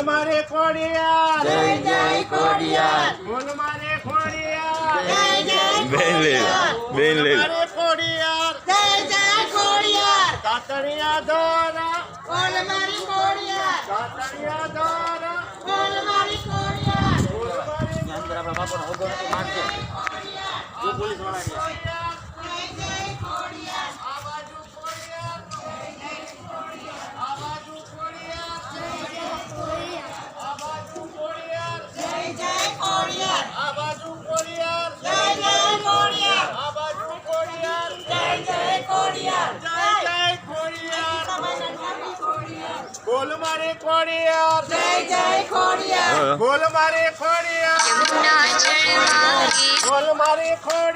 મારે ખોડિયાર જય જય ખોડિયાર બોલ મારે ખોડિયાર જય જય બેન લે બેન લે મારે ખોડિયાર જય જય ખોડિયાર કાતરિયા દોરા બોલ મારી ખોડિયાર કાતરિયા દોરા બોલ મારી ખોડિયાર બોલ મારે અંદર આપણા બાપાનો હોગો નથી મારતો જો પોલીસ વાળા જય જય ખોડિયાર આ બાજુ ખોડિયાર આ બાજુ ખોડિયાર આ બાજુ ખોડિયાર જય જય ખોડિયાર આ બાજુ ખોડિયાર જય જય ખોડિયાર આ બાજુ ખોડિયાર જય જય ખોડિયાર જય જય ખોડિયાર ખોડિયાર બોલ મારે ખોડિયાર જય જય ખોડિયાર બોલ મારે ખોડિયાર બોલ મારે ખોડિયાર